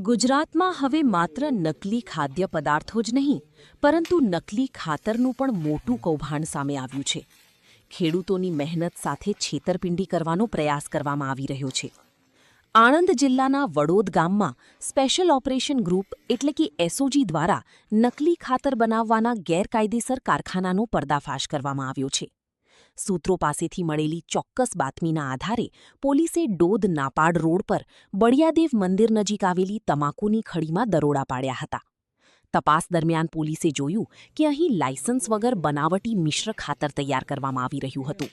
ગુજરાતમાં હવે માત્ર નકલી ખાદ્ય પદાર્થો જ નહીં, પરંતુ નકલી ખાતરનું પણ મોટું કૌભાંડ સામે આવ્યું છે. ખેડૂતોની મહેનત સાથે છેતરપિંડી કરવાનો પ્રયાસ કરવામાં આવી રહ્યો છે. આણંદ જિલ્લાના વડોદ ગામમાં સ્પેશિયલ ઓપરેશન ગ્રુપ એટલે કે એસઓજી દ્વારા નકલી ખાતર બનાવવાના ગેરકાયદેસર કારખાનાનો પર્દાફાશ કરવામાં આવ્યો છે. સૂત્રો પાસેથી મળેલી ચોક્કસ બાતમીના આધારે પોલીસે ડોદ નાપાડ રોડ પર બળિયાદેવ મંદિર નજીક આવેલી તમાકુની ખડીમાં દરોડા પાડ્યા હતા. તપાસ દરમિયાન પોલીસે જોયું કે અહીં લાયસન્સ વગર બનાવટી મિશ્ર ખાતર તૈયાર કરવામાં આવી રહ્યું હતું.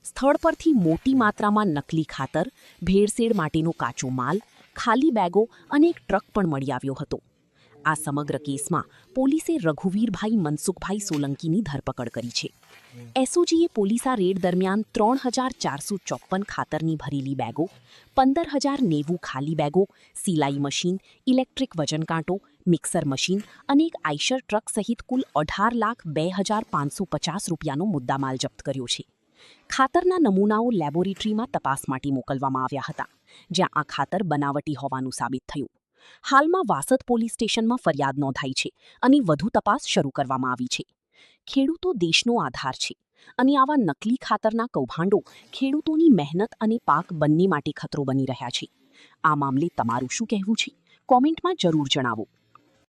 સ્થળ પરથી મોટી માત્રામાં નકલી ખાતર, ભેળસેળ માટેનો કાચો માલ, ખાલી બેગો અને એક ટ્રક પણ મળી આવ્યો હતો. આ સમગ્ર કેસમાં પોલીસે રઘુવીરભાઈ મનસુખભાઈ સોલંકીની ધરપકડ કરી છે. એસઓજીએ પોલીસા રેડ દરમિયાન 3454 ખાતરની ભરેલી બેગો, 15,090 ખાલી બેગો, સિલાઈ મશીન, ઇલેક્ટ્રિક વજનકાંટો, મિક્સર મશીન અને એક આઈશર ટ્રક સહિત કુલ 18,02,550 રૂપિયાનો મુદ્દામાલ જપ્ત કર્યો છે. ખાતરના નમૂનાઓ લેબોરેટરીમાં તપાસ માટે મોકલવામાં આવ્યા હતા, જ્યાં આ ખાતર બનાવટી હોવાનું સાબિત થયું. હાલમાં વાસદ પોલીસ સ્ટેશનમાં ફરિયાદ નોંધાઈ છે અને વધુ તપાસ શરૂ કરવામાં આવી છે. ખેડૂતો દેશનો આધાર છે અને આવા નકલી ખાતરના કૌભાંડો ખેડૂતોની મહેનત અને પાક બંને માટે ખતરો બની રહ્યા છે. આ મામલે તમારું શું કહેવું છે? કોમેન્ટમાં જરૂર જણાવો.